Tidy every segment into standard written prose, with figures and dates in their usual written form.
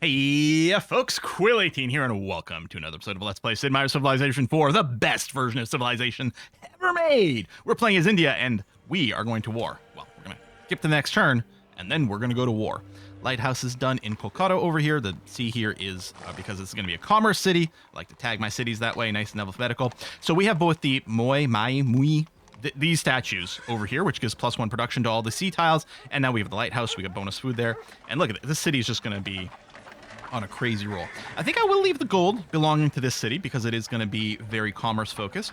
Hey, folks, Quill18 here, and welcome to another episode of Let's Play Sid Meier's Civilization 4, the best version of Civilization ever made. We're playing as India, and we are going to war. Well, we're going to skip to the next turn, and then we're going to go to war. Lighthouse is done in Kolkata over here. The C here is, because it's going to be a commerce city. I like to tag my cities that way, nice and alphabetical. So we have both the Moi, Mai, Mui, these statues over here, which gives +1 production to all the sea tiles, and now we have the lighthouse. We got bonus food there, and look at it. This city is just going to be on a crazy roll. I think I will leave the gold belonging to this city because it is going to be very commerce focused.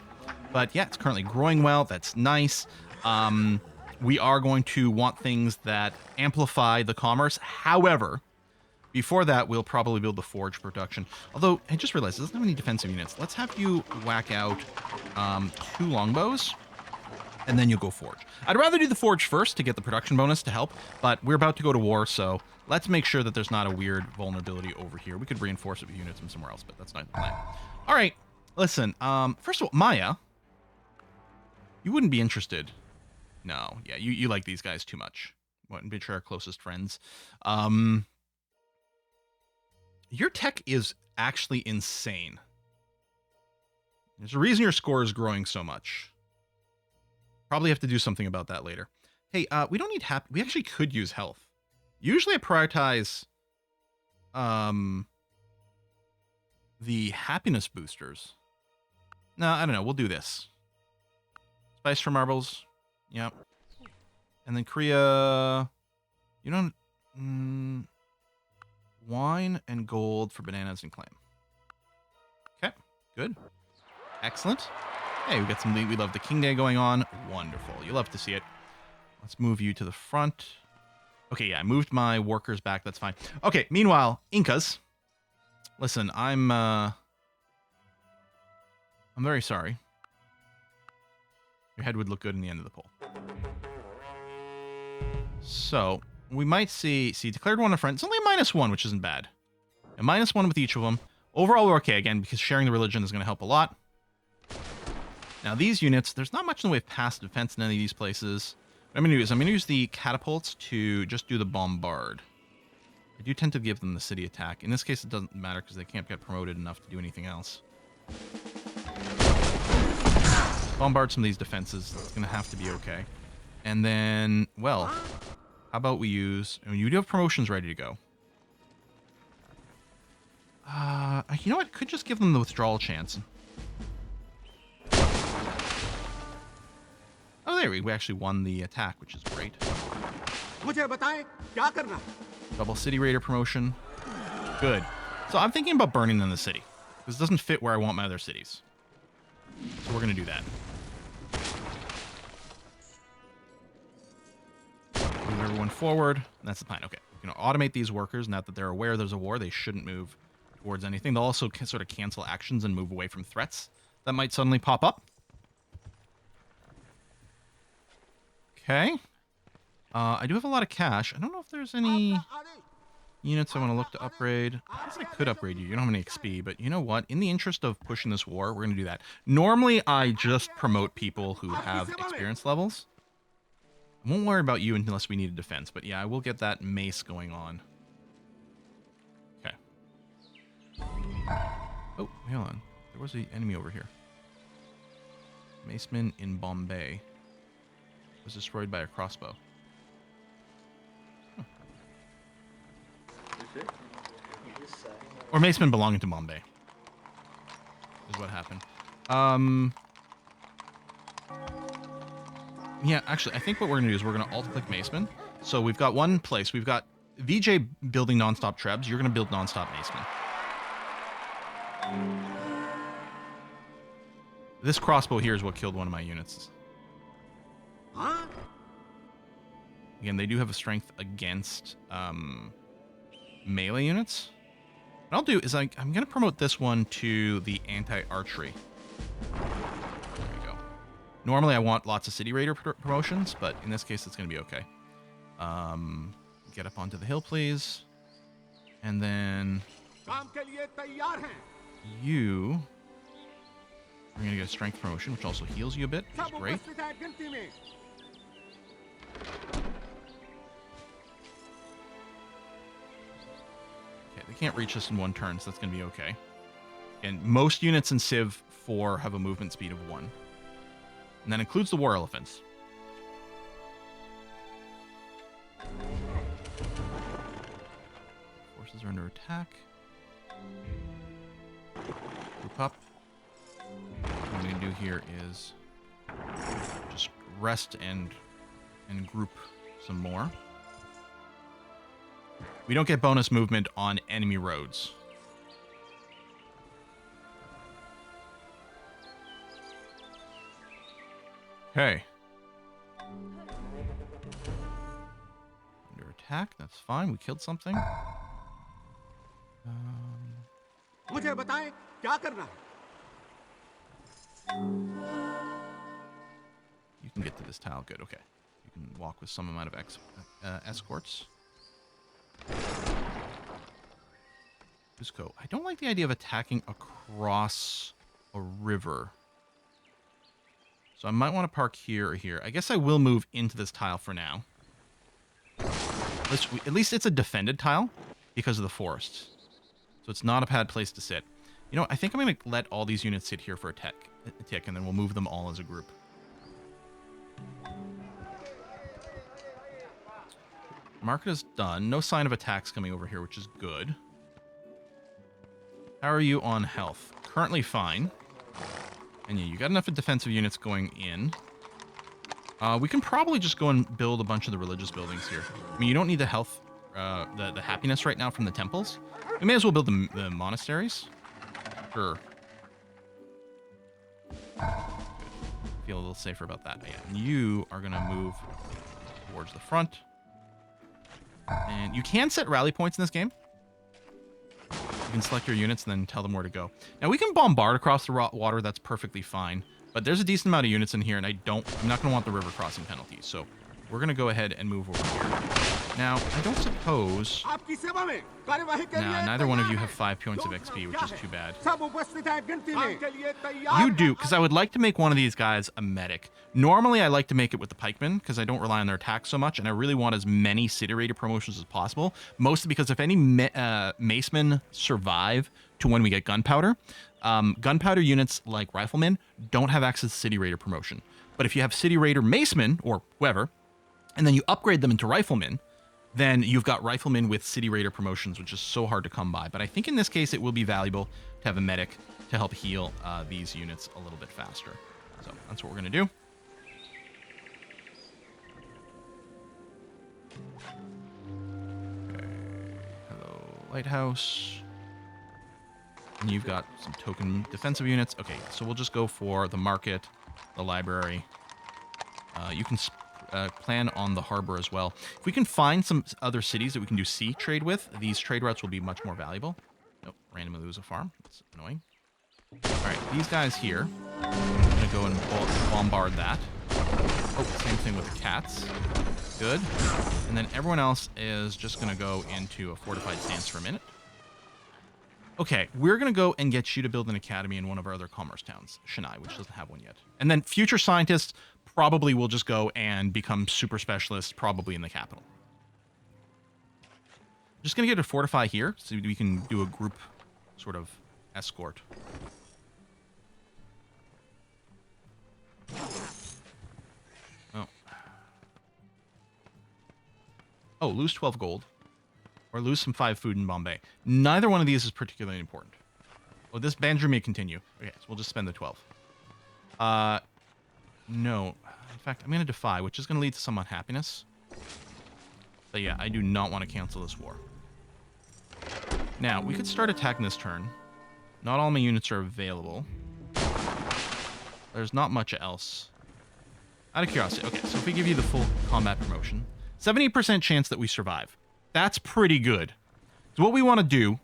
But yeah, it's currently growing well. That's nice. We are going to want things that amplify the commerce. However, before that, we'll probably build the forge production. Although, I just realized it doesn't have any defensive units. Let's have you whack out 2 longbows, and then you'll go forge. I'd rather do the forge first to get the production bonus to help, but we're about to go to war, so let's make sure that there's not a weird vulnerability over here. We could reinforce it with units from somewhere else, but that's not the plan. All right, listen. First of all, Maya, you wouldn't be interested. No, yeah, you like these guys too much. Wouldn't be our closest friends. Your tech is actually insane. There's a reason your score is growing so much. Probably have to do something about that later. Hey, we don't need we actually could use health. Usually I prioritize the happiness boosters. No, I don't know. We'll do this. Spice for marbles. Yep. And then Korea, you don't... wine and gold for bananas and claim. Okay, good. Excellent. Hey, we got some... We love the King Day going on. Wonderful. You love to see it. Let's move you to the front. Okay, yeah, I moved my workers back. That's fine. Okay, meanwhile, Incas. Listen, I'm very sorry. Your head would look good in the end of the poll. So, we might see declared one in front. It's only a -1, which isn't bad. A -1 with each of them. Overall, we're okay, again, because sharing the religion is going to help a lot. Now, these units, there's not much in the way of passive defense in any of these places. What I'm going to do is I'm going to use the catapults to just do the bombard. I do tend to give them the city attack. In this case, it doesn't matter because they can't get promoted enough to do anything else. Bombard some of these defenses. It's going to have to be okay. And then, well, how about we use... I mean, you do have promotions ready to go. You know what? Could just give them the withdrawal chance. Oh, there we actually won the attack, which is great. Double city raider promotion. Good. So I'm thinking about burning in the city. This doesn't fit where I want my other cities. So we're going to do that. Move everyone forward. That's the plan. Okay. We're going to automate these workers. Now that they're aware there's a war, they shouldn't move towards anything. They'll also sort of cancel actions and move away from threats that might suddenly pop up. Okay. I do have a lot of cash. I don't know if there's any units I want to look to upgrade. I guess I could upgrade you. You don't have any XP, but you know what? In the interest of pushing this war, we're going to do that. Normally, I just promote people who have experience levels. I won't worry about you unless we need a defense, but yeah, I will get that mace going on. Okay. Oh, hold on. There was an enemy over here. Maceman in Bombay. Was destroyed by a crossbow. Huh. Or Maceman belonging to Bombay is what happened. Yeah, actually, I think what we're going to do is we're going to alt-click Maceman. So we've got one place. We've got VJ building non-stop Trebs. You're going to build non-stop Maceman. This crossbow here is what killed one of my units. Again, they do have a strength against melee units. What I'll do is I'm going to promote this one to the anti-archery. There we go. Normally, I want lots of City Raider promotions, but in this case, it's going to be okay. Get up onto the hill, please. And then you are going to get a strength promotion, which also heals you a bit, which is great. They can't reach us in one turn, so that's going to be okay. And most units in Civ 4 have a movement speed of 1. And that includes the war elephants. Forces are under attack. Group up. What I'm going to do here is just rest and group some more. We don't get bonus movement on enemy roads. Okay. Under attack, that's fine. We killed something. मुझे बताएं क्या करना है? You can get to this tile. Good, okay. You can walk with some amount of escorts. Cusco. I don't like the idea of attacking across a river. So I might want to park here or here. I guess I will move into this tile for now. At least it's a defended tile because of the forests. So it's not a bad place to sit. You know, I think I'm going to let all these units sit here for a tick, and then we'll move them all as a group. Market is done. No sign of attacks coming over here, which is good. How are you on health? Currently fine. And yeah, you got enough of defensive units going in. We can probably just go and build a bunch of the religious buildings here. I mean, you don't need the health, the happiness right now from the temples. We may as well build the monasteries. Sure. Good. Feel a little safer about that. Yeah, and you are going to move towards the front. And you can set rally points in this game. You can select your units and then tell them where to go. Now, we can bombard across the water. That's perfectly fine. But there's a decent amount of units in here, and I'm not going to want the river crossing penalties. So we're going to go ahead and move over here. Now, I don't suppose... Nah, neither one of you have 5 points of XP, which is too bad. You do, because I would like to make one of these guys a medic. Normally, I like to make it with the pikemen, because I don't rely on their attack so much, and I really want as many city raider promotions as possible. Mostly because if any macemen survive to when we get gunpowder, gunpowder units like riflemen don't have access to city raider promotion. But if you have city raider macemen, or whoever, and then you upgrade them into riflemen, then you've got riflemen with city raider promotions, which is so hard to come by. But I think in this case, it will be valuable to have a medic to help heal these units a little bit faster. So that's what we're going to do. Okay. Hello, lighthouse. And you've got some token defensive units. Okay, so we'll just go for the market, the library. You can plan on the harbor as well. If we can find some other cities that we can do sea trade with, these trade routes will be much more valuable. Nope, randomly lose a farm. That's annoying. All right, these guys here. I'm going to go and bombard that. Oh, same thing with the cats. Good. And then everyone else is just going to go into a fortified stance for a minute. Okay, we're going to go and get you to build an academy in one of our other commerce towns, Chennai, which doesn't have one yet. And then future scientists probably will just go and become super specialists, probably in the capital. Just going to get a fortify here, so we can do a group sort of escort. Oh, lose 12 gold. Or lose some 5 food in Bombay. Neither one of these is particularly important. Oh, this Banjo may continue. Okay, so we'll just spend the 12. No. In fact, I'm going to defy, which is going to lead to some unhappiness. But yeah, I do not want to cancel this war. Now, we could start attacking this turn. Not all my units are available. There's not much else. Out of curiosity. Okay, so if we give you the full combat promotion, 70% chance that we survive. That's pretty good. So what we want to do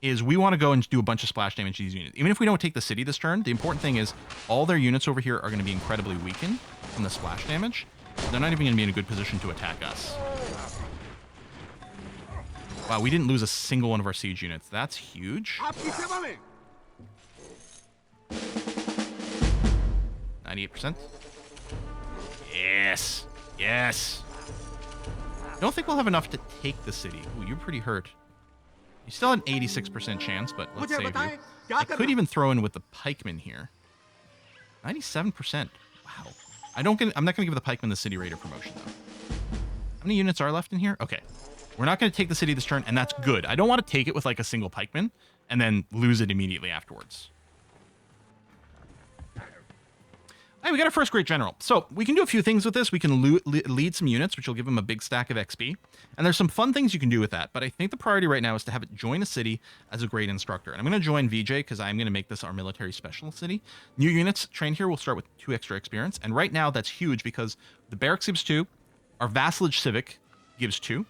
is we want to go and do a bunch of splash damage to these units. Even if we don't take the city this turn, the important thing is all their units over here are going to be incredibly weakened from the splash damage. They're not even going to be in a good position to attack us. Wow, we didn't lose a single one of our siege units. That's huge. 98%. Yes. Yes. I don't think we'll have enough to take the city. Ooh, you're pretty hurt. You still had an 86% chance, but let's मुझे save you. बताएं क्या I करना could है? even throw in with the pikemen here. 97%. Wow. I'm not going to give the pikemen the city raider promotion, though. How many units are left in here? Okay. We're not going to take the city this turn, and that's good. I don't want to take it with like a single pikeman and then lose it immediately afterwards. All right, we got our first great general. So we can do a few things with this. We can lead some units, which will give him a big stack of XP. And there's some fun things you can do with that. But I think the priority right now is to have it join a city as a great instructor. And I'm going to join VJ because I'm going to make this our military specialist city. New units trained here will start with 2 extra experience. And right now that's huge because the barracks gives 2. Our vassalage civic gives 2.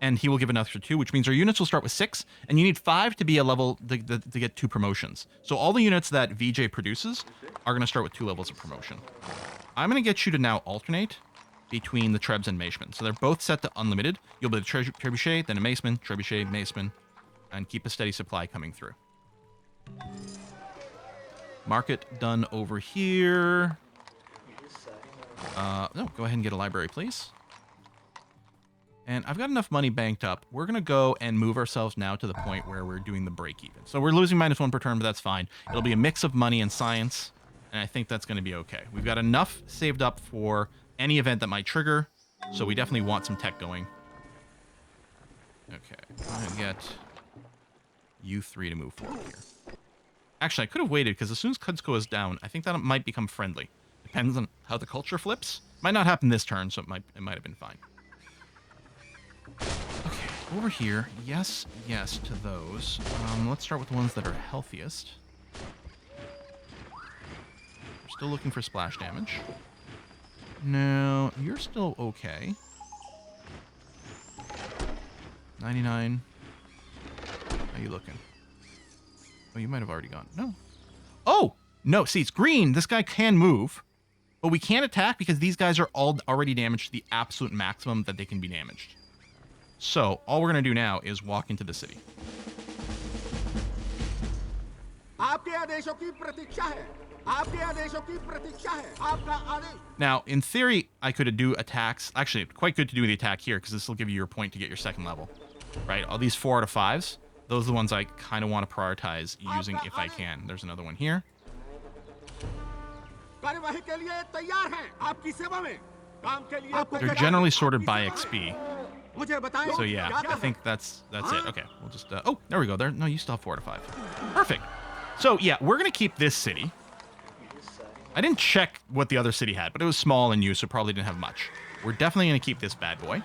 And he will give another 2, which means our units will start with 6, and you need 5 to be a level to get 2 promotions. So all the units that VJ produces are going to start with 2 levels of promotion. I'm going to get you to now alternate between the Trebs and Macemen. So they're both set to unlimited. You'll be the Trebuchet, then a Maceman, Trebuchet, Maceman, and keep a steady supply coming through. Market done over here. No, go ahead and get a library, please. And I've got enough money banked up. We're going to go and move ourselves now to the point where we're doing the break even. So we're losing -1 per turn, but that's fine. It'll be a mix of money and science, and I think that's going to be okay. We've got enough saved up for any event that might trigger, so we definitely want some tech going. Okay, I'm going to get you 3 to move forward here. Actually, I could have waited, because as soon as Kudsko is down, I think that it might become friendly. Depends on how the culture flips. Might not happen this turn, so it might have been fine. Okay, over here, yes to those. Let's start with the ones that are healthiest. We're still looking for splash damage. No, you're still okay. 99. How you looking? Oh, you might have already gone. No. Oh! No, see, it's green. This guy can move. But we can't attack because these guys are all already damaged to the absolute maximum that they can be damaged. So, all we're going to do now is walk into the city. Now, in theory, I could do attacks. Actually, quite good to do the attack here, because this will give you your point to get your second level. Right? All these 4 out of 5s, those are the ones I kind of want to prioritize using if I can. There's another one here. They're generally sorted by XP. So yeah, I think that's it. Okay, we'll just oh, there we go. There, no, you still have 4 to 5. Perfect. So yeah, we're gonna keep this city. I didn't check what the other city had, but it was small and new, so probably didn't have much. We're definitely gonna keep this bad boy.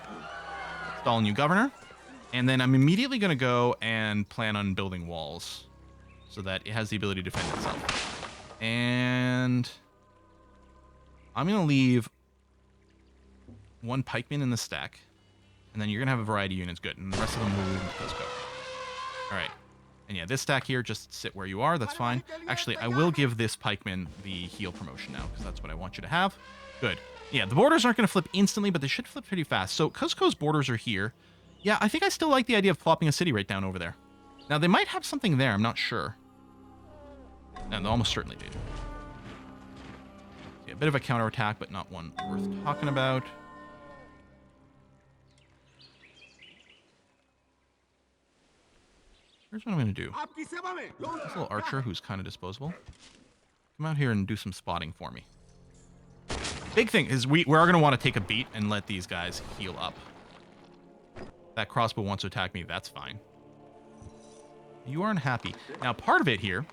Install a new governor, and then I'm immediately gonna go and plan on building walls so that it has the ability to defend itself. And I'm gonna leave 1 pikeman in the stack. And then you're going to have a variety of units. Good. And the rest of them will move into Cusco. All right. And yeah, this stack here, just sit where you are. That's fine. Actually, I will give this pikeman the heal promotion now, because that's what I want you to have. Good. Yeah, the borders aren't going to flip instantly, but they should flip pretty fast. So Cusco's borders are here. Yeah, I think I still like the idea of plopping a city right down over there. Now, they might have something there. I'm not sure. No, they almost certainly do. Yeah, a bit of a counterattack, but not one worth talking about. Here's what I'm going to do. This little archer, who's kind of disposable, come out here and do some spotting for me. Big thing is we are going to want to take a beat and let these guys heal up. That crossbow wants to attack me. That's fine. You aren't happy. Now, part of it here,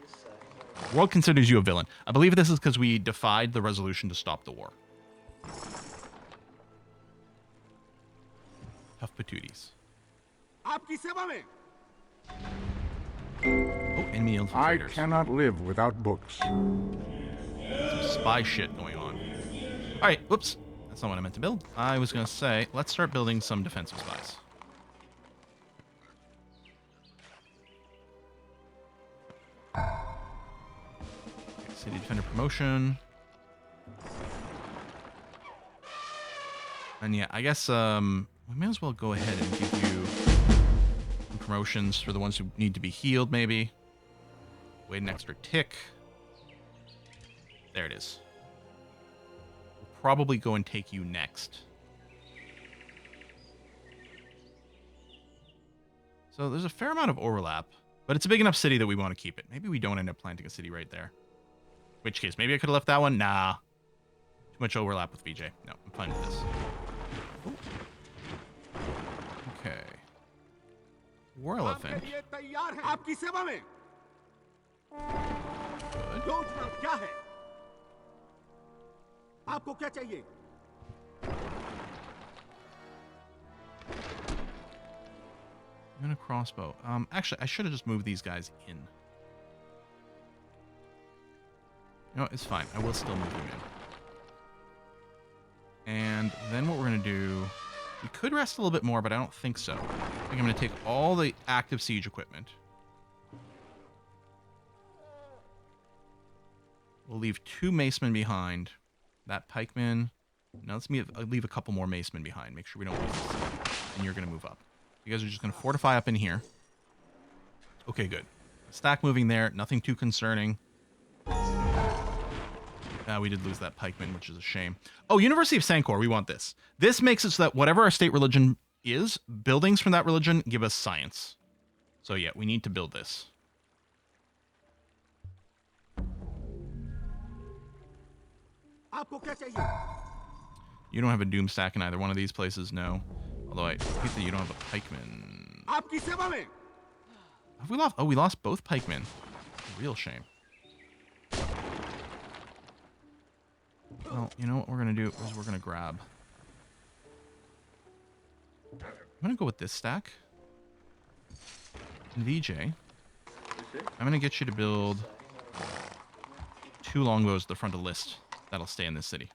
world considers you a villain. I believe this is because we defied the resolution to stop the war. Tough patooties. Oh, enemy infiltrators. I cannot live without books. Some spy shit going on. All right, whoops. That's not what I meant to build. I was going to say, let's start building some defensive spies. Okay, City Defender promotion. And yeah, I guess we may as well go ahead and give you some promotions for the ones who need to be healed, maybe. Wait an extra tick. There it is. We'll probably go and take you next. So there's a fair amount of overlap, but it's a big enough city that we want to keep it. Maybe we don't end up planting a city right there. In which case, maybe I could have left that one. Nah. Too much overlap with VJ. No, I'm fine with this. Ooh. Okay. War elephant. ये तैयार है आपकी सेवा में Good. योजना क्या है आपको क्या चाहिए And a crossbow. Actually, I should have just moved these guys in. No, it's fine. I will still move them in. And then what we're going to do... We could rest a little bit more, but I don't think so. I think I'm going to take all the active siege equipment. We'll leave 2 macemen behind. That pikeman... Now let's leave a couple more macemen behind. Make sure we don't lose this. And you're going to move up. You guys are just going to fortify up in here. Okay, good. Stack moving there. Nothing too concerning. We did lose that pikeman, which is a shame. Oh, University of Sancor, we want this. This makes it so that whatever our state religion is, buildings from that religion give us science. So yeah, we need to build this. आपको क्या चाहिए You don't have a doom stack in either one of these places, no. Although I hate that you don't have a pikeman. आपकी सेवा में Have we lost? Oh, we lost both pikemen. Real shame. Well, you know what we're going to do is we're going to grab... I'm going to go with this stack. And VJ, I'm going to get you to build 2 longbows at the front of the list. That'll stay in this city.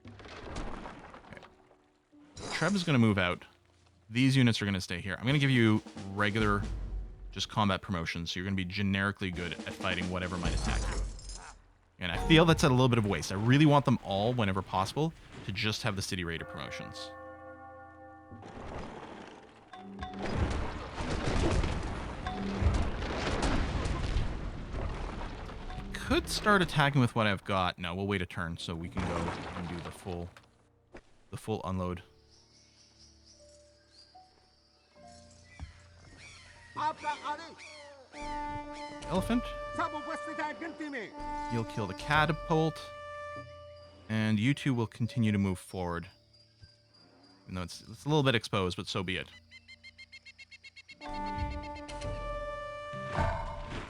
Okay. Treb is going to move out. These units are going to stay here. I'm going to give you regular, just combat promotions. So you're going to be generically good at fighting whatever might attack you. And I feel that's at a little bit of waste. I really want them all, whenever possible, to just have the city raider promotions. Could start attacking with what I've got. No, we'll wait a turn so we can go and do the full unload. आपका आदेश Elephant. सब उपस्थित हैं गिनती में You'll kill the catapult. And you two will continue to move forward. Even though it's a little bit exposed, but so be it.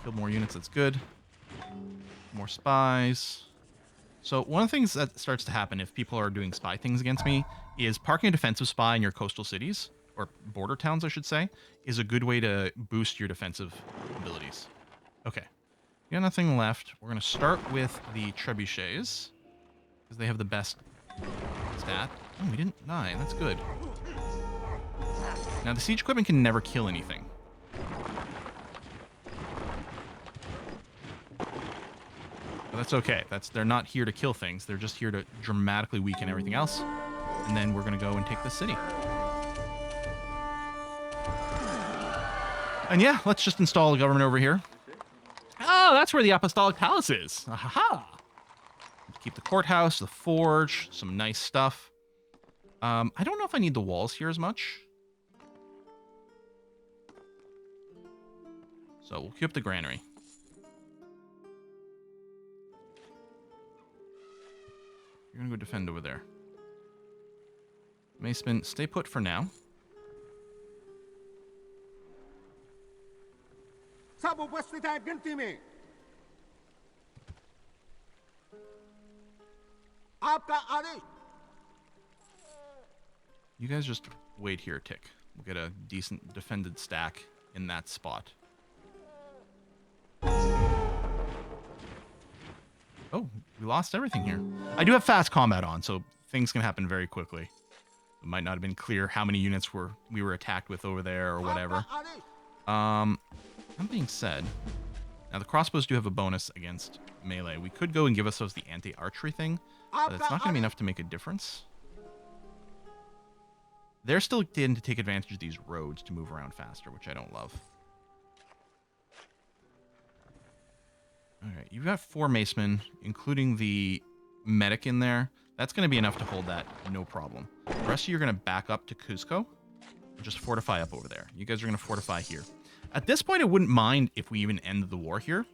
Kill more units, that's good. More spies. So one of the things that starts to happen if people are doing spy things against me is parking a defensive spy in your coastal cities, or border towns, I should say, is a good way to boost your defensive abilities. Okay. We got nothing left. We're going to start with the trebuchets, because they have the best stat. Oh, we didn't die. That's good. Now, the siege equipment can never kill anything. But that's okay. They're not here to kill things. They're just here to dramatically weaken everything else. And then we're going to go and take the city. And yeah, let's just install a government over here. Oh, that's where the Apostolic Palace is. Aha! Keep the courthouse, the forge, some nice stuff. I don't know if I need the walls here as much. So we'll keep up the granary. You're gonna go defend over there. Maceman, stay put for now. सब उपस्थित हैं गिनती में आपका आदेश You guys just wait here a tick. We'll get a decent defended stack in that spot. Oh, we lost everything here. I do have fast combat on, so things can happen very quickly. It might not have been clear how many units we were attacked with over there or whatever. That being said, now the crossbows do have a bonus against melee. We could go and give ourselves the anti-archery thing, but it's not going to be enough to make a difference. They're still tending to take advantage of these roads to move around faster, which I don't love. Alright, you've got 4 macemen, including the medic in there. That's going to be enough to hold that, no problem. The rest of you are going to back up to Cuzco, Just fortify up over there. You guys are going to fortify here. At this point, I wouldn't mind if we even end the war here.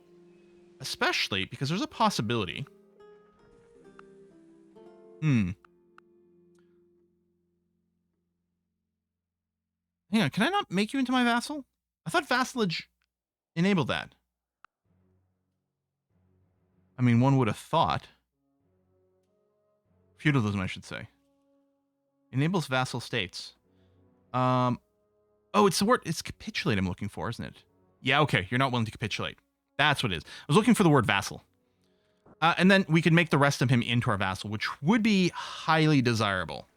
Especially because there's a possibility. Hang on, can I not make you into my vassal? I thought vassalage enabled that. I mean, one would have thought. Feudalism, I should say. Enables vassal states. Oh, it's the word. It's capitulate I'm looking for, isn't it? Yeah, okay. You're not willing to capitulate. That's what it is. I was looking for the word vassal. And then we could make the rest of him into our vassal, which would be highly desirable.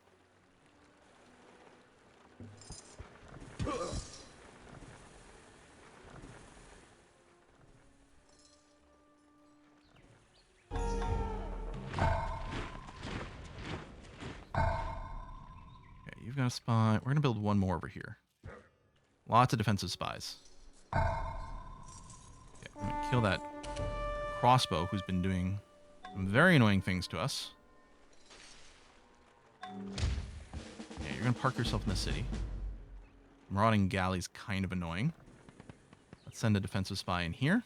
You've got a spy. We're going to build one more over here. Lots of defensive spies. Okay, I'm going to kill that crossbow who's been doing some very annoying things to us. Yeah, you're going to park yourself in the city. Marauding galley's kind of annoying. Let's send a defensive spy in here.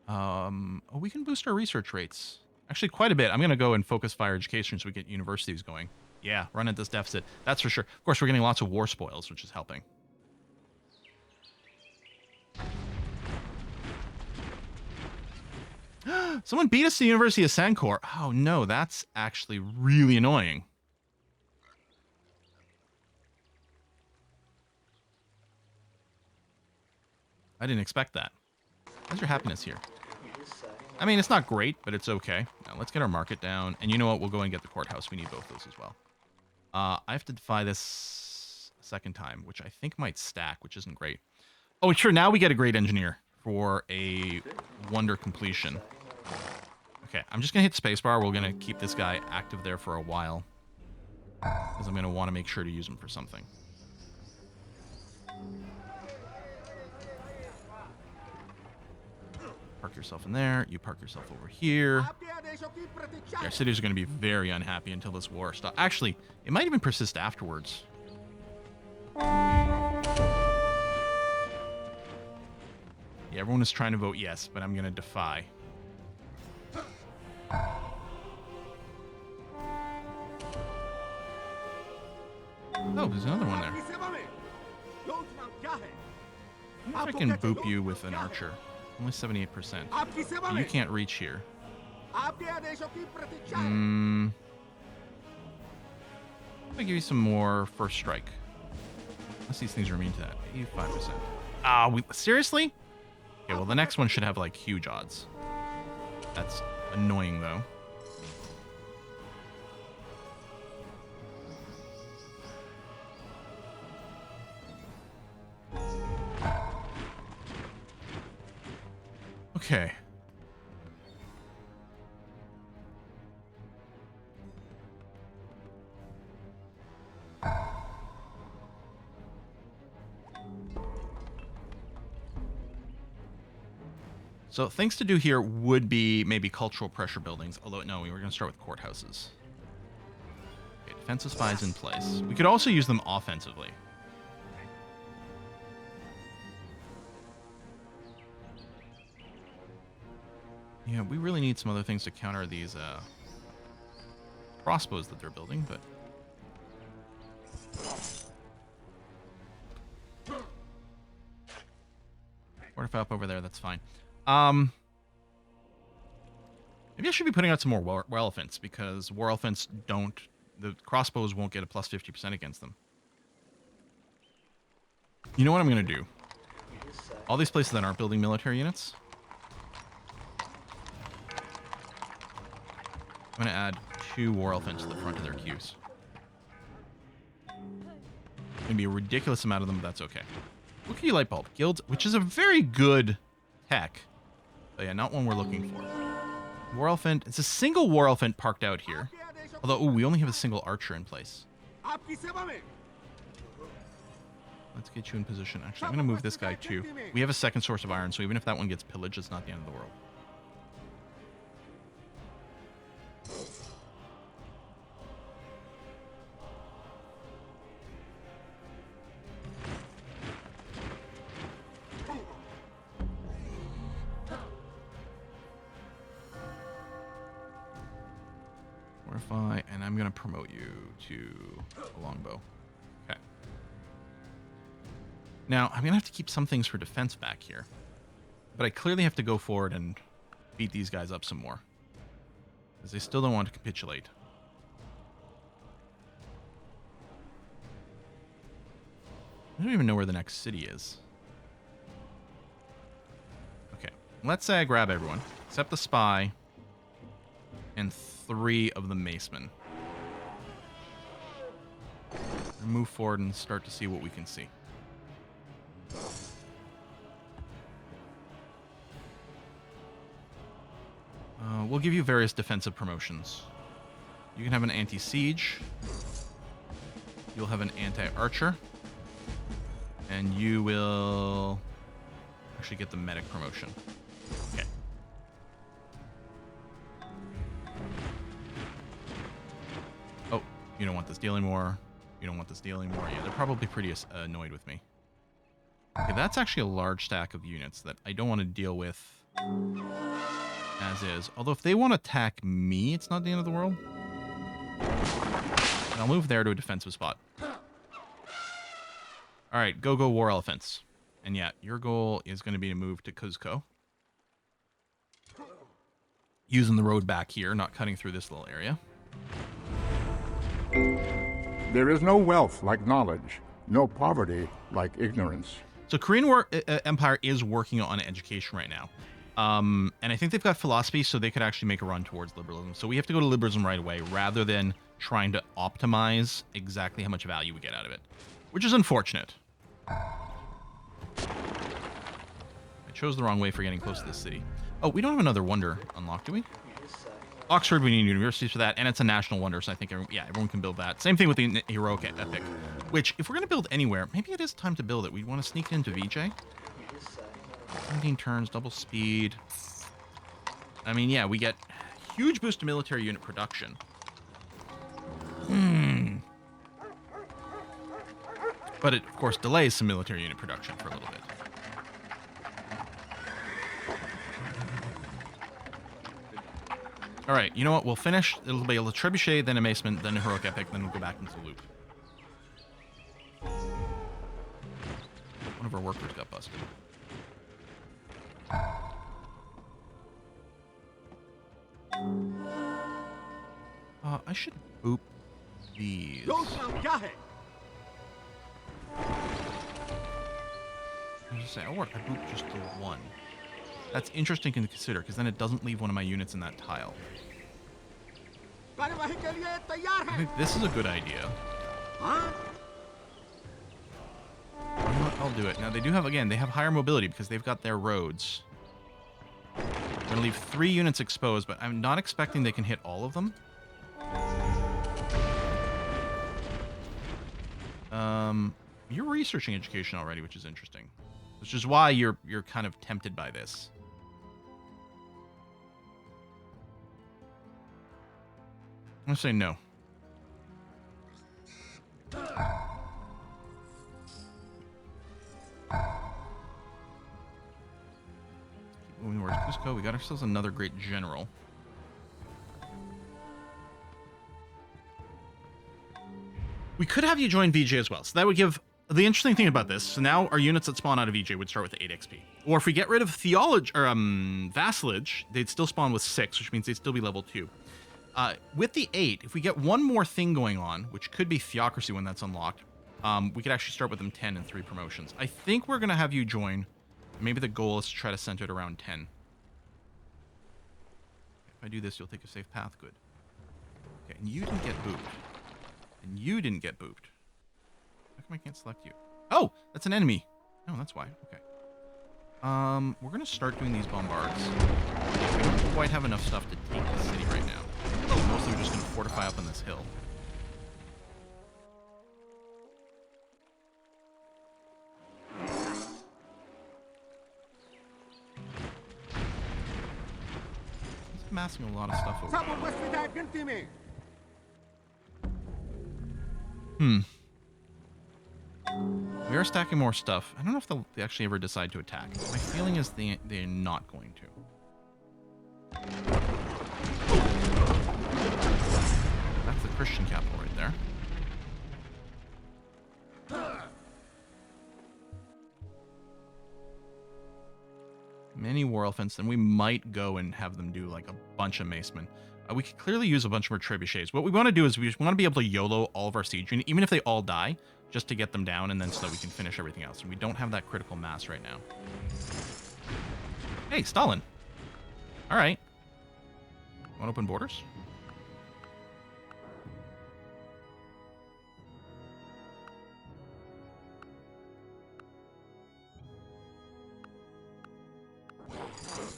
Oh, we can boost our research rates. Actually, quite a bit. I'm going to go and focus fire education so we get universities going. Yeah, run at this deficit. That's for sure. Of course, we're getting lots of war spoils, which is helping. Someone beat us to the University of Sancor. Oh, no, that's actually really annoying. I didn't expect that. How's your happiness here? I mean, it's not great, but it's okay. Now, let's get our market down. And you know what? We'll go and get the courthouse. We need both those as well. I have to defy this a second time, which I think might stack, which isn't great. Oh, sure. Now we get a great engineer for a wonder completion. Okay, I'm just going to hit spacebar. We're going to keep this guy active there for a while. Because I'm going to want to make sure to use him for something. Park yourself in there. You park yourself over here. Our cities are going to be very unhappy until this war stops. Actually, it might even persist afterwards. Yeah, everyone is trying to vote yes, but I'm going to defy. Oh, there's another one there. I wonder if I can boop you with an archer. Only 78%. But you can't reach here. I'll give you some more first strike. Unless these things are immune to that. 85%. Ah, seriously? Okay, well, the next one should have, like, huge odds. That's annoying, though. Okay. So things to do here would be maybe cultural pressure buildings, although no, we were going to start with courthouses. Okay, defensive spies in place. We could also use them offensively. Yeah, we really need some other things to counter these crossbows that they're building, but... Fortify up over there, that's fine. Maybe I should be putting out some more war elephants, because war elephants don't... The crossbows won't get a plus 50% against them. You know what I'm going to do? All these places that aren't building military units... I'm going to add 2 war elephants to the front of their queues. It's going to be a ridiculous amount of them, but that's okay. Look at you, light bulb. Guilds, which is a very good tech. But yeah, not one we're looking for. War elephant. It's a single war elephant parked out here. Although, ooh, we only have a single archer in place. Let's get you in position. Actually, I'm going to move this guy too. We have a second source of iron, so even if that one gets pillaged, it's not the end of the world. Fortify, and I'm going to promote you to a longbow. Okay. Now, I'm going to have to keep some things for defense back here. But I clearly have to go forward and beat these guys up some more. Because they still don't want to capitulate. I don't even know where the next city is. Okay. Let's say I grab everyone. Except the spy. And 3 of the macemen. And move forward and start to see what we can see. We'll give you various defensive promotions. You can have an anti-siege. You'll have an anti-archer. And you will actually get the medic promotion. Okay. Oh, you don't want this deal anymore. You don't want this deal anymore. Yeah, they're probably pretty annoyed with me. Okay, that's actually a large stack of units that I don't want to deal with as is. Although if they want to attack me, it's not the end of the world. And I'll move there to a defensive spot. All right, go war elephants. And yeah, your goal is going to be to move to Cuzco. Using the road back here, not cutting through this little area. There is no wealth like knowledge, no poverty like ignorance. So Korean Empire is working on education right now. And I think they've got philosophy, so they could actually make a run towards liberalism. So we have to go to liberalism right away, rather than trying to optimize exactly how much value we get out of it. Which is unfortunate. I chose the wrong way for getting close to this city. Oh, we don't have another wonder unlocked, do we? Oxford, we need universities for that, and it's a national wonder, so I think everyone can build that. Same thing with the heroic epic, which, if we're going to build anywhere, maybe it is time to build it. We want to sneak into VJ. 17 turns, double speed. I mean, yeah, we get huge boost to military unit production. But it, of course, delays some military unit production for a little bit. All right, you know what? We'll finish. It'll be a trebuchet, then a macement, then a heroic epic, then we'll go back into the loop. One of our workers got busted. I should boop these. योजना क्या है? I was just saying, I boop just the one. That's interesting to consider, because then it doesn't leave one of my units in that tile. कार्यवाही के लिए तैयार I हैं? think this is a good idea. हाँ? You know what? I'll do it. Now, they do have, again, they have higher mobility because they've got their roads. I'm going to leave 3 units exposed, but I'm not expecting they can hit all of them. You're researching education already, which is interesting. Which is why you're kind of tempted by this. I'm going to say no. Keep moving towards Cusco. We got ourselves another great general. We could have you join VJ as well. So that would give... The interesting thing about this, so now our units that spawn out of VJ would start with 8 XP. Or if we get rid of theology or vassalage, they'd still spawn with 6, which means they'd still be level 2. With the 8, if we get one more thing going on, which could be theocracy when that's unlocked, we could actually start with them 10 and 3 promotions. I think we're going to have you join. Maybe the goal is to try to center it around 10. If I do this, you'll take a safe path. Good. Okay, and you didn't get booped. And you didn't get booped. How come I can't select you? Oh, that's an enemy. No, that's why. Okay. We're going to start doing these bombards. We don't quite have enough stuff to take the city right now. Mostly we're just going to fortify up on this hill. He's amassing a lot of stuff over सब here. उपस्थित हैं गिनती में? We are stacking more stuff. I don't know if they'll actually ever decide to attack. My feeling is they're not going to. Christian capital right there. Many war elephants, then we might go and have them do like a bunch of macemen. We could clearly use a bunch more trebuchets. What we want to do is we just want to be able to YOLO all of our siege unit, even if they all die, just to get them down, and then so that we can finish everything else. And we don't have that critical mass right now. Hey, Stalin. All right. Want open borders?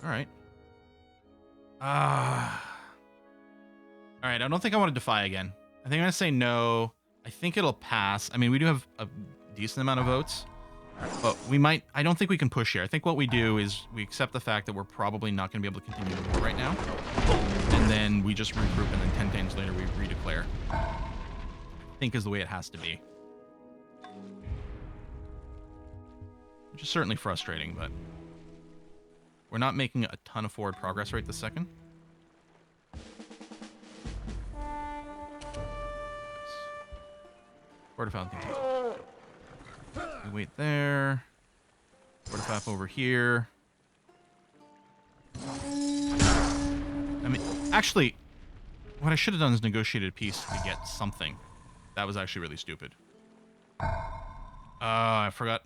All right. All right, I don't think I want to defy again. I think I'm going to say no. I think it'll pass. I mean, we do have a decent amount of votes, but we might... I don't think we can push here. I think what we do is we accept the fact that we're probably not going to be able to continue the war right now, and then we just regroup, and then 10 days later we redeclare. I think is the way it has to be. Which is certainly frustrating, but... We're not making a ton of forward progress right this second. Fortify things. We wait there. Fortify over here. I mean, actually, what I should have done is negotiated a peace to get something. That was actually really stupid. I forgot.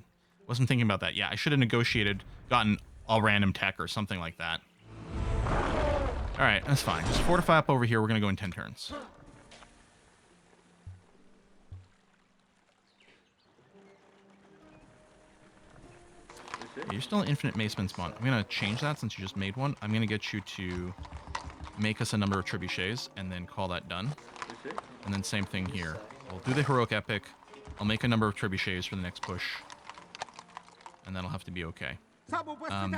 Wasn't thinking about that. Yeah, I should have negotiated, gotten all random tech or something like that. All right, that's fine. Just fortify up over here. We're going to go in 10 turns. Yeah, you're still an infinite maceman spawn. I'm going to change that since you just made one. I'm going to get you to make us a number of trebuchets and then call that done. And then same thing here. We'll do the heroic epic. I'll make a number of trebuchets for the next push. And that'll have to be okay.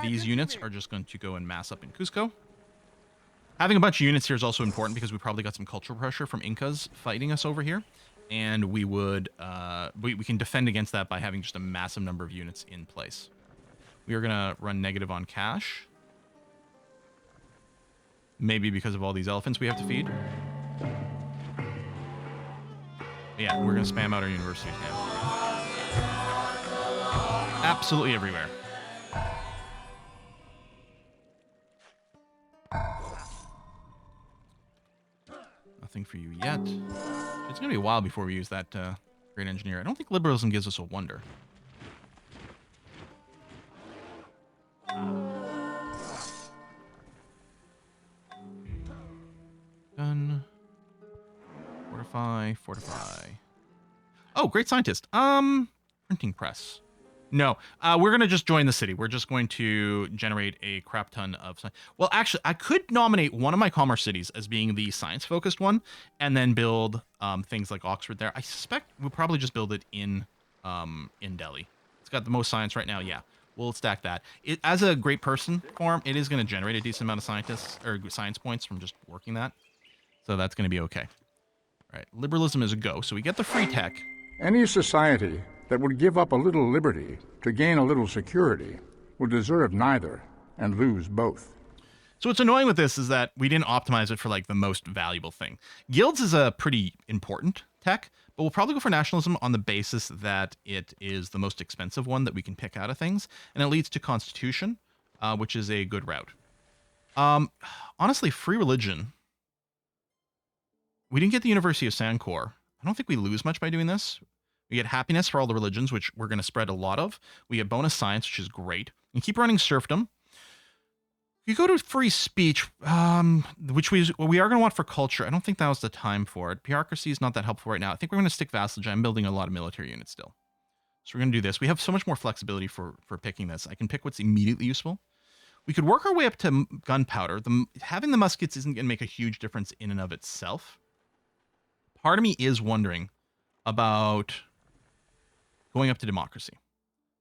These units are just going to go and mass up in Cusco. Having a bunch of units here is also important because we probably got some cultural pressure from Incas fighting us over here. And we would, we can defend against that by having just a massive number of units in place. We are going to run negative on cash. Maybe because of all these elephants we have to feed. Yeah, we're going to spam out our universities now. Absolutely everywhere. Nothing for you yet. It's going to be a while before we use that great engineer. I don't think liberalism gives us a wonder. Done. Fortify, fortify. Oh, great scientist. Printing press. No, we're going to just join the city. We're just going to generate a crap ton of... Well, actually, I could nominate one of my commerce cities as being the science-focused one, and then build things like Oxford there. I suspect we'll probably just build it in Delhi. It's got the most science right now. Yeah, we'll stack that. As a great person farm, it is going to generate a decent amount of scientists or science points from just working that. So that's going to be okay. All right, liberalism is a go. So we get the free tech. Any society that would give up a little liberty to gain a little security would deserve neither and lose both. So what's annoying with this is that we didn't optimize it for like the most valuable thing. Guilds is a pretty important tech, but we'll probably go for nationalism on the basis that it is the most expensive one that we can pick out of things, and it leads to constitution, which is a good route. Honestly, free religion. We didn't get the University of Sancor. I don't think we lose much by doing this. We get happiness for all the religions, which we're going to spread a lot of. We get bonus science, which is great. And keep running serfdom. You go to free speech, which we are going to want for culture. I don't think that was the time for it. Bureaucracy is not that helpful right now. I think we're going to stick vassalage. I'm building a lot of military units still. So we're going to do this. We have so much more flexibility for picking this. I can pick what's immediately useful. We could work our way up to gunpowder. Having the muskets isn't going to make a huge difference in and of itself. Part of me is wondering about going up to democracy.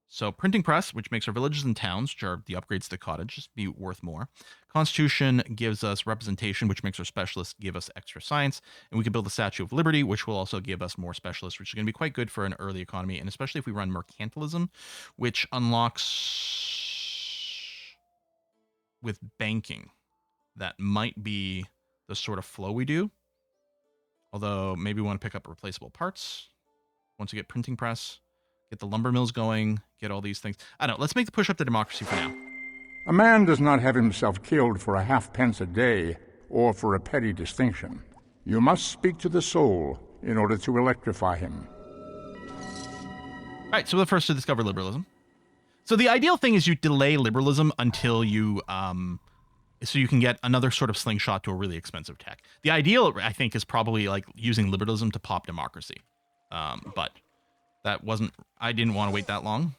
So printing press, which makes our villages and towns, which are the upgrades to the cottage, just be worth more. Constitution gives us representation, which makes our specialists give us extra science. And we can build the Statue of Liberty, which will also give us more specialists, which is going to be quite good for an early economy. And especially if we run mercantilism, which unlocks with banking. That might be the sort of flow we do. Although maybe we want to pick up replaceable parts. Once you get printing press, get the lumber mills going, get all these things. I don't know. Let's make the push up to democracy for now. A man does not have himself killed for a halfpence a day or for a petty distinction. You must speak to the soul in order to electrify him. All right, so we're the first to discover liberalism. So the ideal thing is you delay liberalism until you, so you can get another sort of slingshot to a really expensive tech. The ideal, I think, is probably like using liberalism to pop democracy. But that wasn't, I didn't want to wait that long.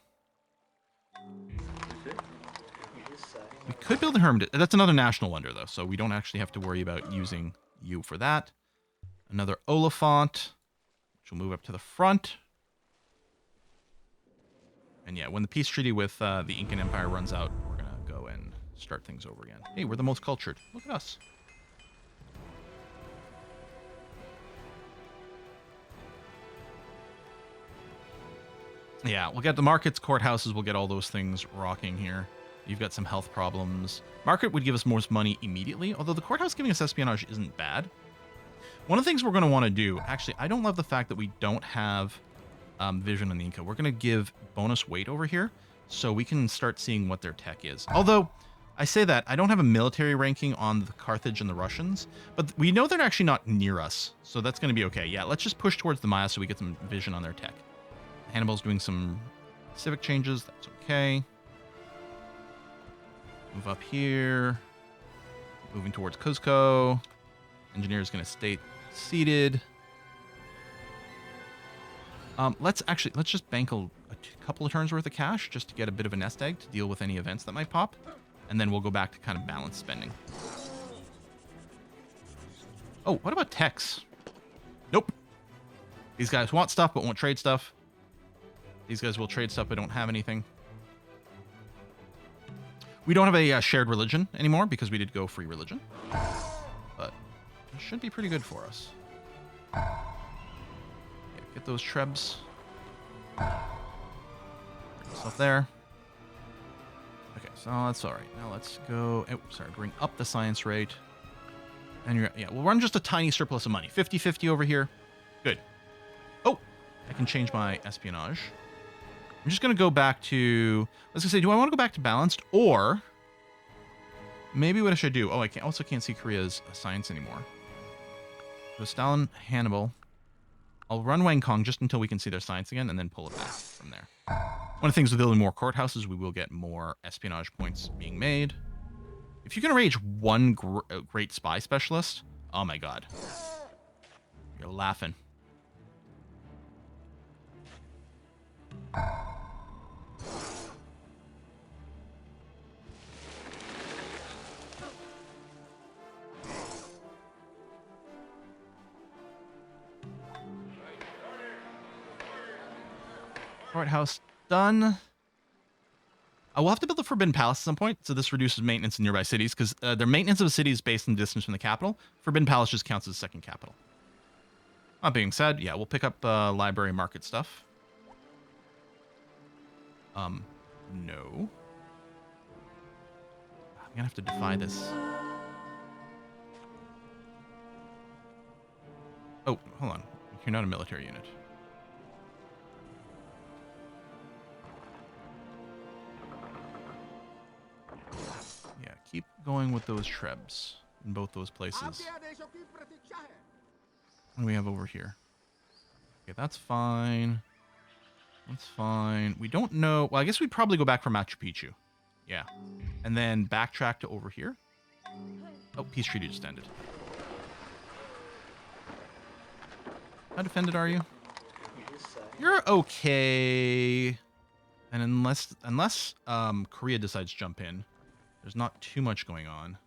We could build a hermitage. That's another national wonder, though, so we don't actually have to worry about using you for that. Another Oliphant, which will move up to the front. And yeah, when the peace treaty with the Incan Empire runs out, we're going to go and start things over again. Hey, we're the most cultured. Look at us. Yeah, we'll get the markets, courthouses, we'll get all those things rocking here. You've got some health problems. Market would give us more money immediately, although the courthouse giving us espionage isn't bad. One of the things we're going to want to do, actually, I don't love the fact that we don't have vision on the Inca. We're going to give bonus weight over here so we can start seeing what their tech is. Although, I say that, I don't have a military ranking on the Carthage and the Russians, but we know they're actually not near us, so that's going to be okay. Yeah, let's just push towards the Maya so we get some vision on their tech. Hannibal's doing some civic changes. That's okay. Move up here. Moving towards Cuzco. Engineer's going to stay seated. Let's just bank a couple of turns worth of cash just to get a bit of a nest egg to deal with any events that might pop. And then we'll go back to kind of balanced spending. Oh, what about techs? Nope. These guys want stuff but won't trade stuff. These guys will trade stuff but don't have anything. We don't have a shared religion anymore because we did go free religion. But it should be pretty good for us. Yeah, get those trebs. Stuff there. Okay, so that's all right. Now let's go. Oh, sorry, bring up the science rate. And yeah, we'll run just a tiny surplus of money. 50-50 over here. Good. Oh, I can change my espionage. I'm just going to go back to, I was going to say, do I want to go back to balanced? Or maybe what I should do? Oh, I also can't see Korea's science anymore. So Stalin, Hannibal. I'll run Wang Kong just until we can see their science again and then pull it back from there. One of the things with building more courthouses, we will get more espionage points being made. If you can arrange one great spy specialist, oh my god. You're laughing. Courthouse done. We'll have to build a Forbidden Palace at some point, so this reduces maintenance in nearby cities, because their maintenance of a city is based on the distance from the capital. Forbidden Palace just counts as a second capital. That being said, yeah, we'll pick up library market stuff. No. I'm gonna have to defy this. Oh, hold on. You're not a military unit. Yeah, keep going with those trebs in both those places. What do we have over here? Okay, that's fine. That's fine. We don't know. Well, I guess we'd probably go back for Machu Picchu. Yeah. And then backtrack to over here. Oh, peace treaty just ended. How defended are you? You're okay. And unless Korea decides to jump in, there's not too much going on.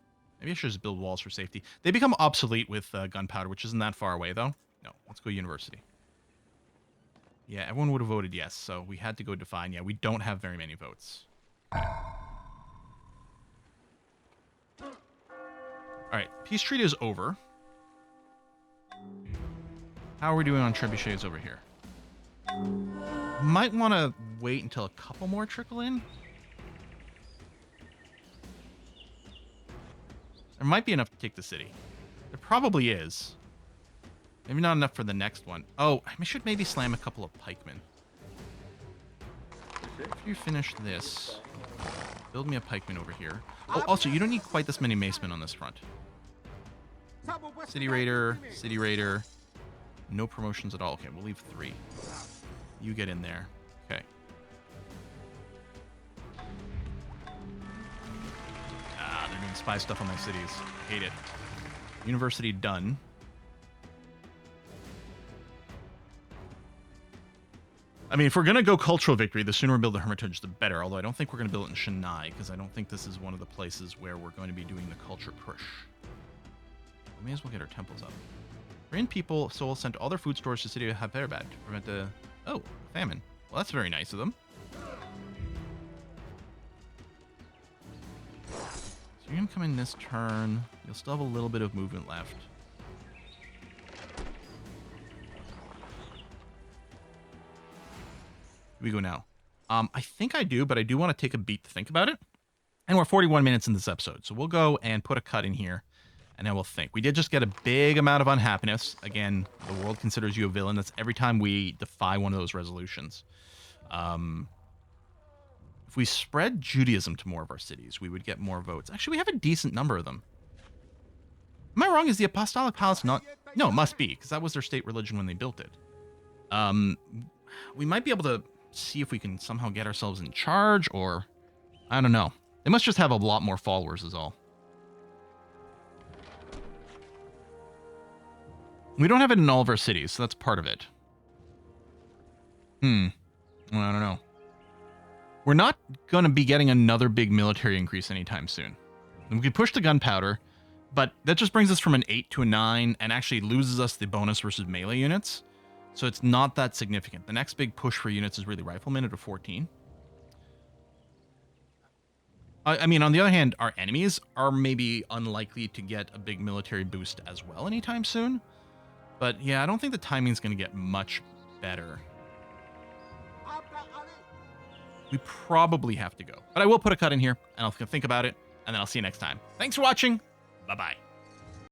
Maybe I should just build walls for safety. They become obsolete with gunpowder, which isn't that far away, though. No, let's go university. Yeah, everyone would have voted yes, so we had to go define. Yeah, we don't have very many votes. All right, peace treaty is over. How are we doing on trebuchets over here? Might want to wait until a couple more trickle in. There might be enough to take the city. There probably is. Maybe not enough for the next one. Oh, I should maybe slam a couple of pikemen. After you finish this, build me a pikeman over here. Oh, also, you don't need quite this many macemen on this front. City Raider, City Raider. No promotions at all. Okay, we'll leave 3. You get in there. Okay. Ah, they're doing spy stuff on my cities. I hate it. University done. I mean, if we're going to go cultural victory, the sooner we build the Hermitage, the better. Although I don't think we're going to build it in Chennai, because I don't think this is one of the places where we're going to be doing the culture push. We may as well get our temples up. Korean people, Seoul sent all their food stores to the city of Hyderabad to prevent a... Oh, famine. Well, that's very nice of them. So you're going to come in this turn. You'll still have a little bit of movement left. We go now. I think I do, but I do want to take a beat to think about it. And we're 41 minutes in this episode, so we'll go and put a cut in here, and then we'll think. We did just get a big amount of unhappiness. Again, the world considers you a villain. That's every time we defy one of those resolutions. If we spread Judaism to more of our cities, we would get more votes. Actually, we have a decent number of them. Am I wrong? Is the Apostolic Palace not... No, it must be, because that was their state religion when they built it. We might be able to see if we can somehow get ourselves in charge, or I don't know. They must just have a lot more followers is all. We don't have it in all of our cities, so that's part of it. Well, I don't know. We're not going to be getting another big military increase anytime soon. We could push the gunpowder, but that just brings us from an 8 to a 9 and actually loses us the bonus versus melee units. So it's not that significant. The next big push for units is really riflemen at a 14. I mean, on the other hand, our enemies are maybe unlikely to get a big military boost as well anytime soon. But yeah, I don't think the timing's going to get much better. We probably have to go. But I will put a cut in here, and I'll think about it, and then I'll see you next time. Thanks for watching. Bye-bye.